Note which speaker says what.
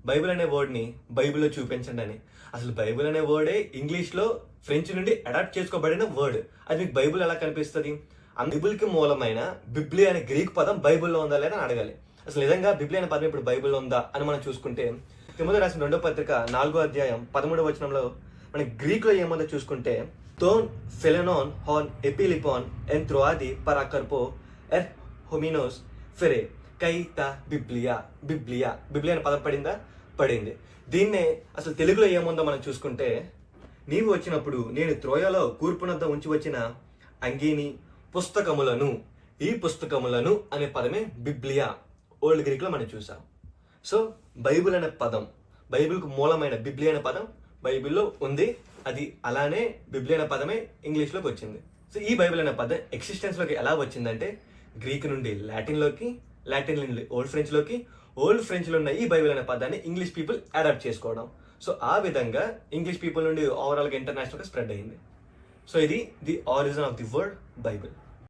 Speaker 1: Bible అనే వర్డ్ని బైబిల్లో చూపించండి అని. అసలు బైబిల్ అనే వర్డే ఇంగ్లీష్లో ఫ్రెంచ్ నుండి అడాప్ట్ చేసుకోబడిన వర్డ్. అది మీకు బైబిల్ ఎలా కనిపిస్తుంది? ఆ బైబిల్కి మూలమైన బిబ్లి అనే గ్రీక్ పదం బైబిల్లో ఉందా లేదా అని అడగాలి. అసలు నిజంగా బిబ్లి అనే పదం ఇప్పుడు బైబిల్లో ఉందా అని మనం చూసుకుంటే, తిమోథె రాసిన 2వ పత్రిక 4వ అధ్యాయం 13వ వచనంలో మనకి గ్రీక్లో ఏముందో చూసుకుంటే, తోన్ ఫెలెనోన్ హాన్ ఎపిలిపోన్ ఎన్ త్రోఆది పరాకర్పో ఎర్ హోమినోస్ ఫెరే కైతా బిబ్లియా బిబ్లియా బిబ్లియా అనే పదం పడింది. దీన్నే అసలు తెలుగులో ఏముందో మనం చూసుకుంటే, నీవు వచ్చినప్పుడు నేను త్రోయలో కూర్పునద్ద ఉంచి వచ్చిన అంగీని పుస్తకములను, ఈ పుస్తకములను అనే పదమే బిబ్లియా ఓల్డ్ గ్రీక్లో మనం చూసాం. సో బైబిల్ అనే పదం, బైబిల్కు మూలమైన బిబ్లి అనే పదం బైబిల్లో ఉంది. అది అలానే బిబ్లి అనే పదమే ఇంగ్లీష్లోకి వచ్చింది. సో ఈ బైబిల్ అనే పదం ఎక్సిస్టెన్స్లోకి ఎలా వచ్చిందంటే, గ్రీక్ నుండి లాటిన్లోకి, లాటిన్ నుండి ఓల్డ్ ఫ్రెంచ్లో ఉన్న ఈ బైబిల్ అనే పదాన్ని ఇంగ్లీష్ పీపుల్ అడాప్ట్ చేసుకోవడం. సో ఆ విధంగా ఇంగ్లీష్ పీపుల్ నుండి ఓవరాల్గా ఇంటర్నేషనల్గా స్ప్రెడ్ అయింది. సో ఇది the origin of the word Bible.